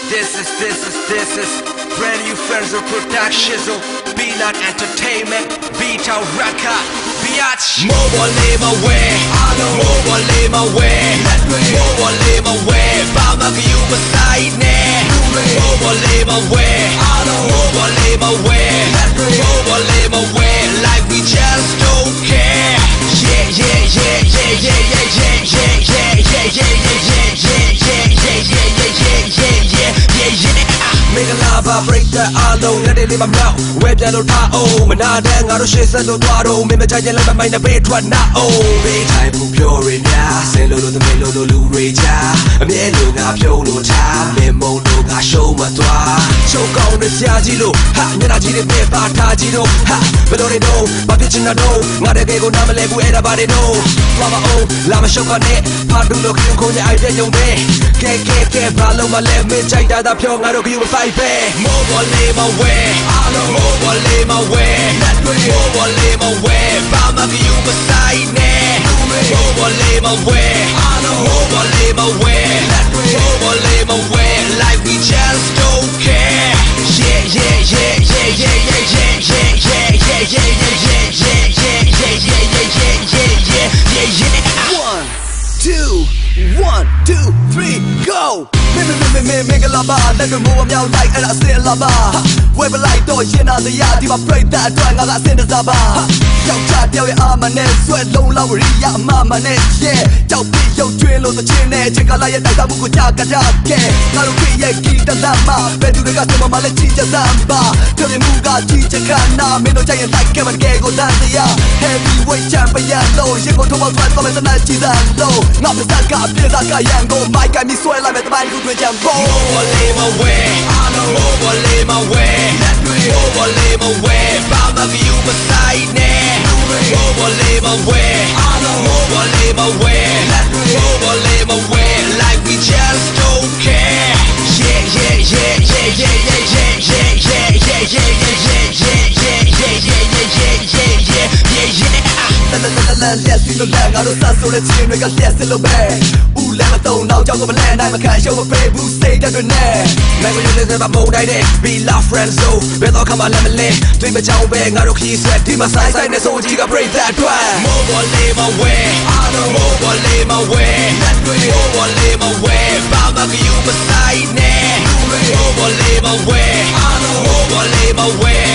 This is brand new friends of production. Peanut Entertainment, Beat Out Record, Biatch. Mobile live away, mobile live away, mobile live away. Bama you beside me. Mobile live away, mobile live away, mobile live away. Like we just don't care. Yeah, yeah, yeah, yeah, yeah, yeah, yeah, yeah, yeah, yeah, yeah, yeah, yeah. Make a lava break the alone, let it live my mouth. Where the Lord oh, Manada, Narushes and Lotaro, Mimitajan, let my bed one now. Bay type of pure in ya, Selo the Melo Raja, a Melo Gapiolo time, Memo Loga show my toa. So go with Yajilo, Ha, Yanaji, Pepa Tajino, Ha, but don't know, but it's in a no, not a go Namalego, everybody know. Lama oh, Lama Shokane, Padulo, Konya, I did your day. K, Paloma, let me check that up your you fight back. Mobile live away, mobile live away, mobile live away. Bama you beside me. Mobile live away, mobile live away, mobile live away. Like we just don't care. Yeah, yeah, yeah, yeah, yeah, yeah, yeah, yeah, yeah, yeah, yeah, yeah, yeah, yeah, yeah, yeah, yeah, yeah. 1, 2, 3, go! Make a lava, let me move out like and I say lava. Wave a light door, you know the yard, you break that door, I got send the zaba. Young chat, your arm and sweat low lowery, mama net, yeah. Don't be your drill or the chin, check a lion that I'm going to talk about. I don't be a kid that lama, but you got some of my teacher zamba. Tell me, Muga teacher can middle giant like Kevin Gago Dandia. Heavyweight champion, low, you go to my class, come and night, she's low. Not the sad guy, feel like I am go, Mike, I miss soil, I'm at the mind, good with Jambo. Mobile live away, mobile live away, mobile live away. Bama you beside me. Mobile live away, mobile live away, mobile live away. Like we just don't care. Yeah, yeah, yeah, yeah, yeah, yeah, yeah, yeah, yeah, yeah, yeah, yeah, yeah, yeah, yeah, yeah, yeah. Let's see the land, I don't so let's see make a let's little bag. Ooh, let me throw now, jump over land, I'm a cash over pay, who say that the net. Man, when you listen about mode, I did be love friends, so better come on, let me lay. Dream a chow bang, I don't keep sweat, dream a size, I so you can break that twine. Mobile live away, mobile live away, mobile live away. Baba, you beside me. Mobile live away, mobile live away.